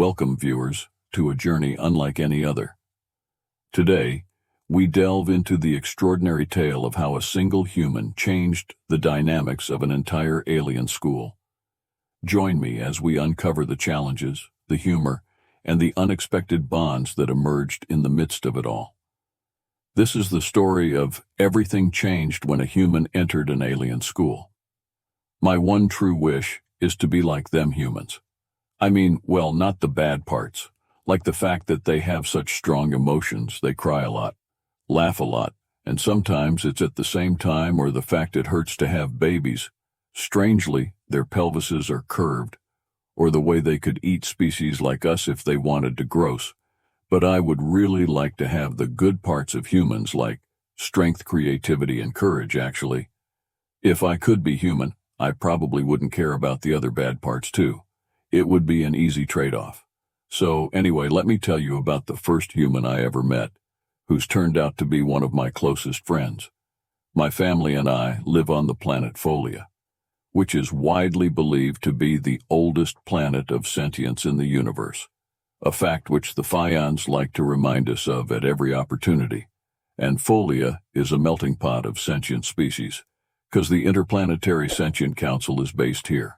Welcome, viewers, to a journey unlike any other. Today, we delve into the extraordinary tale of how a single human changed the dynamics of an entire alien school. Join me as we uncover the challenges, the humor, and the unexpected bonds that emerged in the midst of it all. This is the story of everything changed when a human entered an alien school. My one true wish is to be like them humans. I mean, well, not the bad parts, like the fact that they have such strong emotions, they cry a lot, laugh a lot, and sometimes it's at the same time, or the fact it hurts to have babies. Strangely, their pelvises are curved, or the way they could eat species like us if they wanted to. Gross. But I would really like to have the good parts of humans, like strength, creativity, and courage, actually. If I could be human, I probably wouldn't care about the other bad parts too. It would be an easy trade-off. So anyway, let me tell you about the first human I ever met, who's turned out to be one of my closest friends. My family and I live on the planet Folia, which is widely believed to be the oldest planet of sentience in the universe, a fact which the Fians like to remind us of at every opportunity. And Folia is a melting pot of sentient species, because the Interplanetary Sentient Council is based here.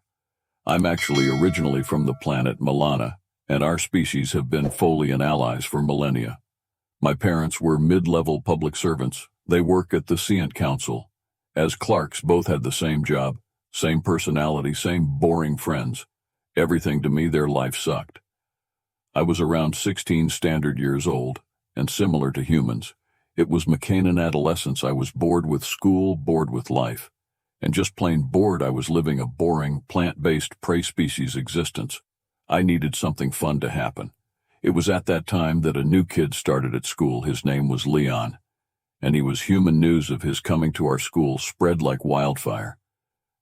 I'm actually originally from the planet Milana, and our species have been Folian allies for millennia. My parents were mid-level public servants. They work at the Sentient Council. As clerks, both had the same job, same personality, same boring friends. Everything to me, their life sucked. I was around 16 standard years old, and similar to humans, it was McCain adolescence. I was bored with school, bored with life. And just plain bored. I was living a boring, plant-based prey species existence. I needed something fun to happen. It was at that time that a new kid started at school. His name was Leon, and he was human. News of his coming to our school spread like wildfire.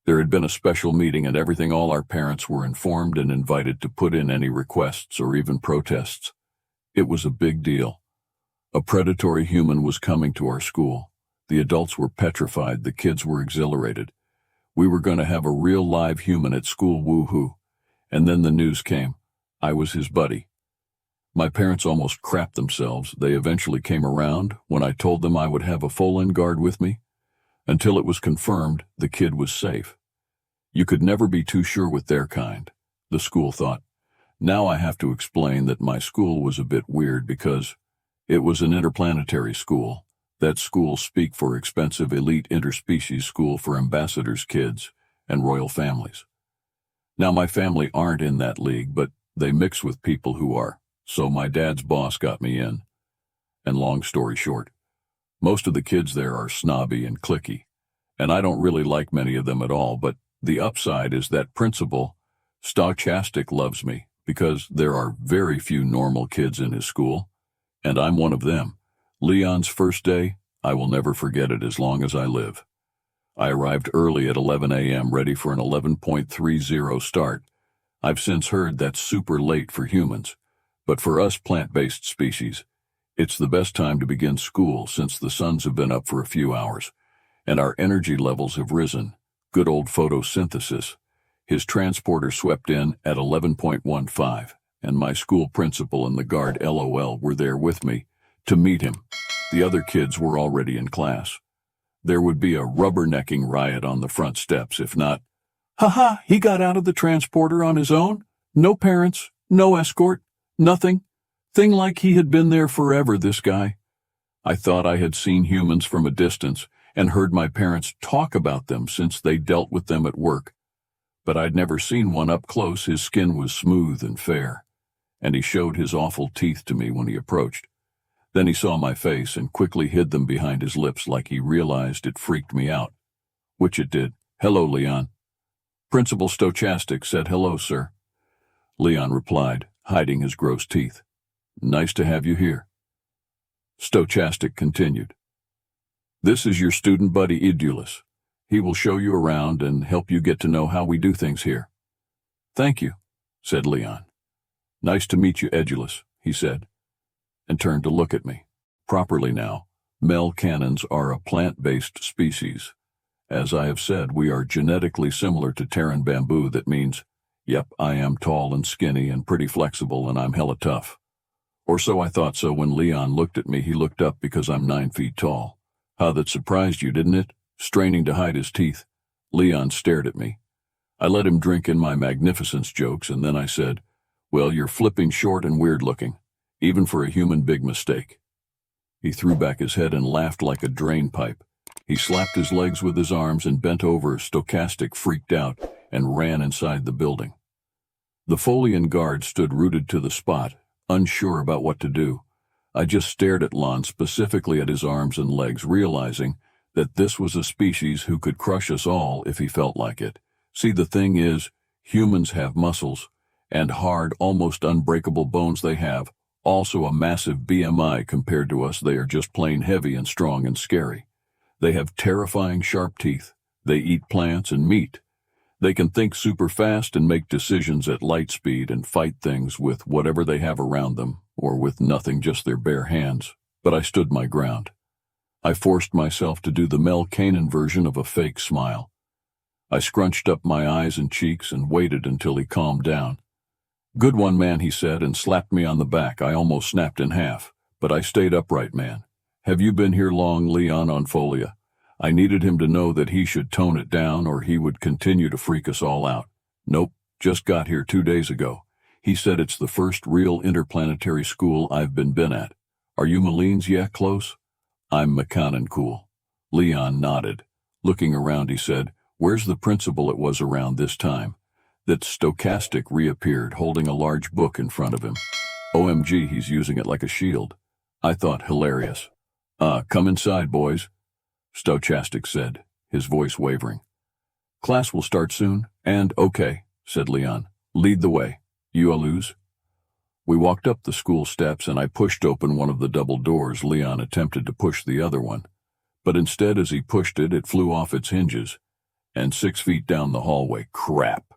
There had been a special meeting and everything. All our parents were informed and invited to put in any requests or even protests. It was a big deal. A predatory human was coming to our school. The adults were petrified, the kids were exhilarated. We were going to have a real live human at school, woohoo. And then the news came. I was his buddy. My parents almost crapped themselves. They eventually came around when I told them I would have a Folan guard with me. Until it was confirmed, the kid was safe. You could never be too sure with their kind, the school thought. Now I have to explain that my school was a bit weird because it was an interplanetary school. That school speak for expensive elite interspecies school for ambassadors' kids and royal families. Now my family aren't in that league, but they mix with people who are, so my dad's boss got me in. And long story short, most of the kids there are snobby and cliquey, and I don't really like many of them at all, but the upside is that Principal Stochastic loves me because there are very few normal kids in his school, and I'm one of them. Leon's first day, I will never forget it as long as I live. I arrived early at 11 a.m. ready for an 11.30 start. I've since heard that's super late for humans, but for us plant-based species, it's the best time to begin school since the suns have been up for a few hours, and our energy levels have risen. Good old photosynthesis. His transporter swept in at 11.15, and my school principal and the guard LOL were there with me to meet him. The other kids were already in class. There would be a rubbernecking riot on the front steps if not. Haha, he got out of the transporter on his own? No parents, no escort, nothing. Thing like he had been there forever, this guy. I thought I had seen humans from a distance and heard my parents talk about them since they dealt with them at work. But I'd never seen one up close. His skin was smooth and fair, and he showed his awful teeth to me when he approached. Then he saw my face and quickly hid them behind his lips like he realized it freaked me out. Which it did. Hello, Leon. Principal Stochastic said hello, sir. Leon replied, hiding his gross teeth. Nice to have you here. Stochastic continued. This is your student buddy Idulus. He will show you around and help you get to know how we do things here. Thank you, said Leon. Nice to meet you, Edulus, he said, and turned to look at me. Properly now, melcanons are a plant-based species. As I have said, we are genetically similar to Terran bamboo. That means Yep, I am tall and skinny and pretty flexible, and I'm hella tough. Or so I thought. So when Leon looked at me, he looked up because I'm 9 feet tall. How that surprised you, didn't it? Straining to hide his teeth, Leon stared at me. I let him drink in my magnificence jokes, and then I said, "Well, you're flipping short and weird looking, even for a human big mistake." He threw back his head and laughed like a drain pipe. He slapped his legs with his arms and bent over. Stochastic freaked out and ran inside the building. The Folian guard stood rooted to the spot, unsure about what to do. I just stared at Lon, specifically at his arms and legs, realizing that this was a species who could crush us all if he felt like it. See, the thing is, humans have muscles, and hard, almost unbreakable bones they have, also a massive BMI compared to us. They are just plain heavy and strong and scary. They have terrifying sharp teeth. They eat plants and meat. They can think super fast and make decisions at light speed and fight things with whatever they have around them, or with nothing, just their bare hands. But I stood my ground. I forced myself to do the Mel Kanan version of a fake smile. I scrunched up my eyes and cheeks and waited until he calmed down. "Good one, man," he said, and slapped me on the back. I almost snapped in half, but I stayed upright, man. "Have you been here long, Leon?" On Folia. I needed him to know that he should tone it down or he would continue to freak us all out. "Nope, just got here 2 days ago." He said, "It's the first real interplanetary school I've been at." "Are you Malines?" "Yeah, close." "I'm McConnon, cool." Leon nodded. Looking around, he said, "Where's the principal?" It was around this time that Stochastic reappeared, holding a large book in front of him. OMG, he's using it like a shield. I thought, hilarious. Come inside, boys," Stochastic said, his voice wavering. "Class will start soon." "And okay," said Leon. "Lead the way. You lose." We walked up the school steps, and I pushed open one of the double doors. Leon attempted to push the other one, but instead, as he pushed it, it flew off its hinges, and 6 feet down the hallway. "Crap,"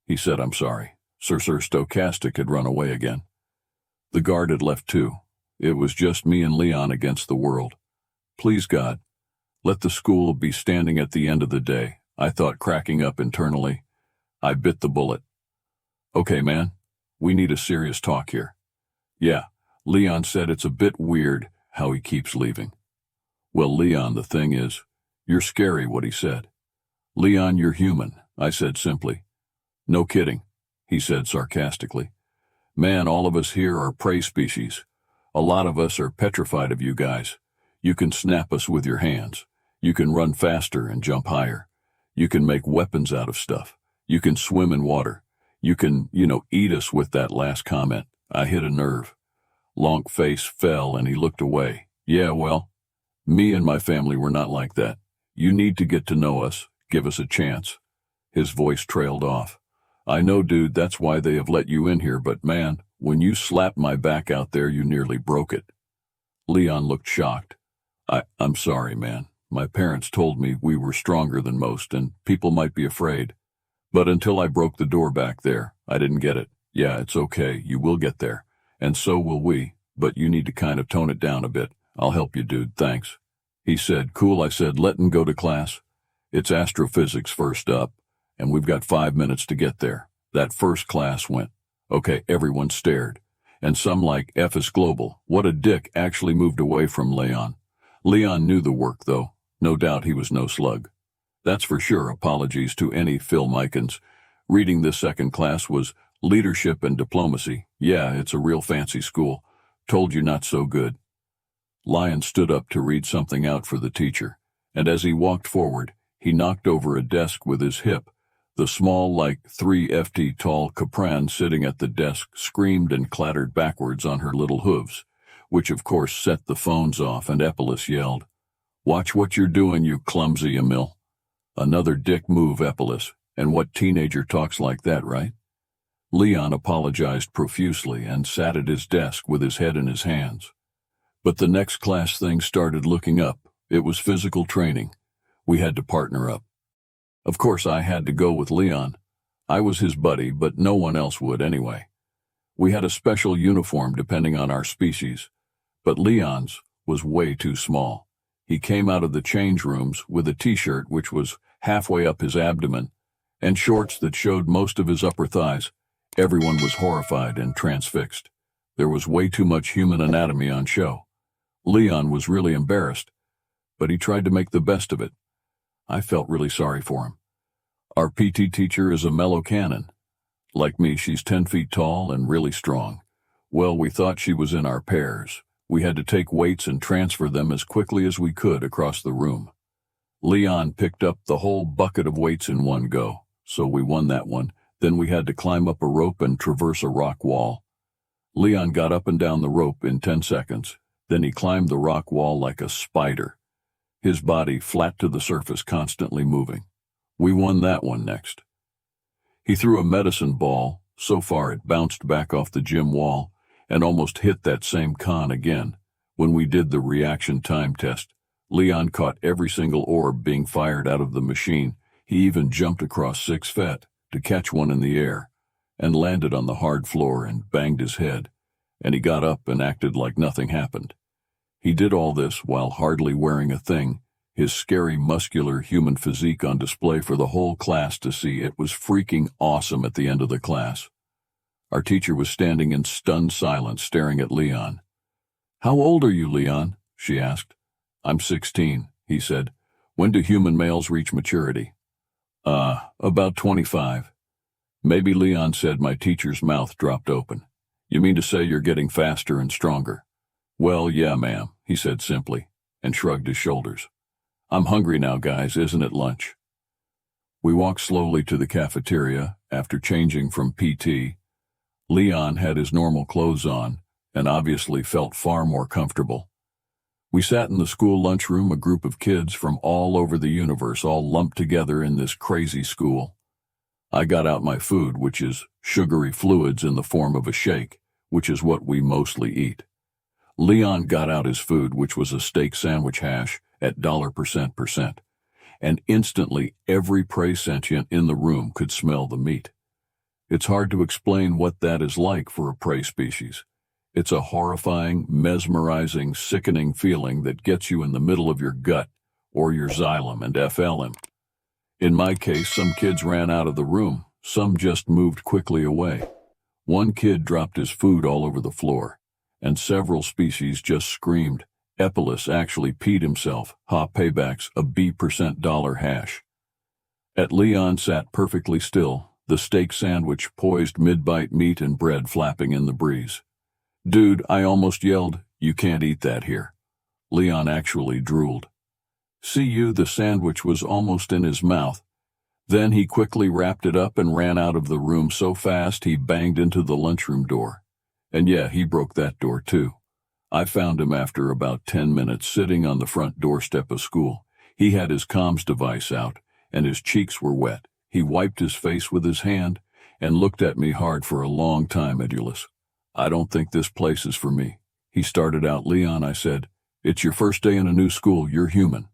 he said. "I'm sorry." Sir Stochastic had run away again. The guard had left too. It was just me and Leon against the world. Please, God, let the school be standing at the end of the day, I thought, cracking up internally. I bit the bullet. "Okay, man, we need a serious talk here." "Yeah," Leon said. "It's a bit weird how he keeps leaving." "Well, Leon, the thing is, you're scary," what he said. "Leon, you're human," I said simply. "No kidding," he said sarcastically. "Man, all of us here are prey species. A lot of us are petrified of you guys. You can snap us with your hands. You can run faster and jump higher. You can make weapons out of stuff. You can swim in water. You can, eat us." With that last comment, I hit a nerve. Lonk face fell and he looked away. "Yeah, well, me and my family were not like that. You need to get to know us, give us a chance." His voice trailed off. "I know, dude, that's why they have let you in here, but man, when you slapped my back out there, you nearly broke it." Leon looked shocked. I'm sorry, man. My parents told me we were stronger than most and people might be afraid. But until I broke the door back there, I didn't get it. Yeah, it's okay. You will get there. And so will we. But you need to kind of tone it down a bit. I'll help you, dude. Thanks." He said, "Cool." I said, "Letting go to class. It's astrophysics first up, and we've got 5 minutes to get there." That first class went. Okay, everyone stared. And some like F is global. What a dick actually moved away from Leon. Leon knew the work, though. No doubt he was no slug. That's for sure. Apologies to any Phil Mikens. Reading this second class was leadership and diplomacy. Yeah, it's a real fancy school. Told you not so good. Lion stood up to read something out for the teacher, and as he walked forward, he knocked over a desk with his hip. The small, like 3 FT tall Capran sitting at the desk screamed and clattered backwards on her little hooves, which of course set the phones off, and Epilus yelled, "Watch what you're doing, you clumsy Emil." Another dick move, Epilus. And what teenager talks like that, right? Leon apologized profusely and sat at his desk with his head in his hands. But the next class things started looking up. It was physical training. We had to partner up. Of course, I had to go with Leon. I was his buddy, but no one else would anyway. We had a special uniform depending on our species, but Leon's was way too small. He came out of the change rooms with a t-shirt which was halfway up his abdomen, and shorts that showed most of his upper thighs. Everyone was horrified and transfixed. There was way too much human anatomy on show. Leon was really embarrassed, but he tried to make the best of it. I felt really sorry for him. Our PT teacher is a mellow cannon. Like me, she's 10 feet tall and really strong. Well, we thought she was in our pairs. We had to take weights and transfer them as quickly as we could across the room. Leon picked up the whole bucket of weights in one go, so we won that one. Then we had to climb up a rope and traverse a rock wall. Leon got up and down the rope in 10 seconds. Then he climbed the rock wall like a spider, his body flat to the surface, constantly moving. We won that one next. He threw a medicine ball. So far it bounced back off the gym wall and almost hit that same con again. When we did the reaction time test, Leon caught every single orb being fired out of the machine. He even jumped across 6 feet to catch one in the air and landed on the hard floor and banged his head, and he got up and acted like nothing happened. He did all this while hardly wearing a thing, his scary muscular human physique on display for the whole class to see. It was freaking awesome. At the end of the class, our teacher was standing in stunned silence staring at Leon. "How old are you, Leon?" she asked. "I'm 16, he said. "When do human males reach maturity?" About 25. "Maybe," Leon said. My teacher's mouth dropped open. "You mean to say you're getting faster and stronger?" "Well, yeah, ma'am," he said simply, and shrugged his shoulders. "I'm hungry now, guys. Isn't it lunch?" We walked slowly to the cafeteria. After changing from PT, Leon had his normal clothes on and obviously felt far more comfortable. We sat in the school lunchroom, a group of kids from all over the universe, all lumped together in this crazy school. I got out my food, which is sugary fluids in the form of a shake, which is what we mostly eat. Leon got out his food, which was a steak sandwich hash at $% and instantly every prey sentient in the room could smell the meat. It's hard to explain what that is like for a prey species. It's a horrifying, mesmerizing, sickening feeling that gets you in the middle of your gut or your xylem and FLM. In my case, some kids ran out of the room, some just moved quickly away. One kid dropped his food all over the floor, and several species just screamed. Epilus actually peed himself. Ha, paybacks, a $B% hash. At Leon sat perfectly still, the steak sandwich poised mid-bite, meat and bread flapping in the breeze. "Dude," I almost yelled, "you can't eat that here." Leon actually drooled. "See you," the sandwich was almost in his mouth. Then he quickly wrapped it up and ran out of the room so fast he banged into the lunchroom door. And yeah, he broke that door too. I found him after about 10 minutes sitting on the front doorstep of school. He had his comms device out, and his cheeks were wet. He wiped his face with his hand and looked at me hard for a long time. "Edulus, I don't think this place is for me." He started out. "Leon," I said, "it's your first day in a new school. You're human,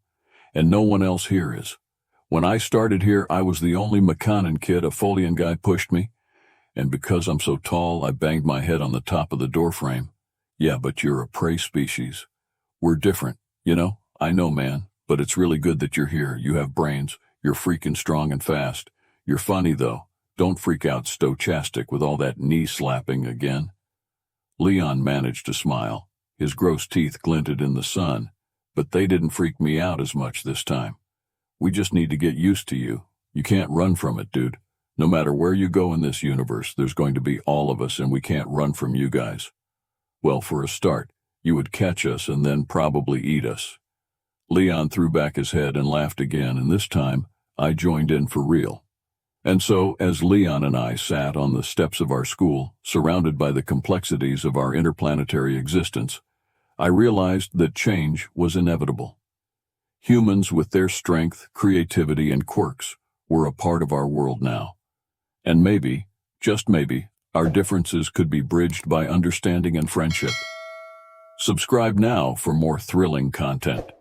and no one else here is. When I started here, I was the only McConnon kid. A Folian guy pushed me, and because I'm so tall, I banged my head on the top of the doorframe. Yeah, but you're a prey species. We're different, you know? I know, man, but it's really good that you're here. You have brains. You're freaking strong and fast. You're funny, though. Don't freak out, stochastic, with all that knee slapping again." Leon managed to smile. His gross teeth glinted in the sun, but they didn't freak me out as much this time. "We just need to get used to you. You can't run from it, dude. No matter where you go in this universe, there's going to be all of us, and we can't run from you guys. Well, for a start, you would catch us and then probably eat us." Leon threw back his head and laughed again, and this time I joined in for real. And so, as Leon and I sat on the steps of our school, surrounded by the complexities of our interplanetary existence, I realized that change was inevitable. Humans, with their strength, creativity, and quirks, were a part of our world now. And maybe, just maybe, our differences could be bridged by understanding and friendship. Subscribe now for more thrilling content.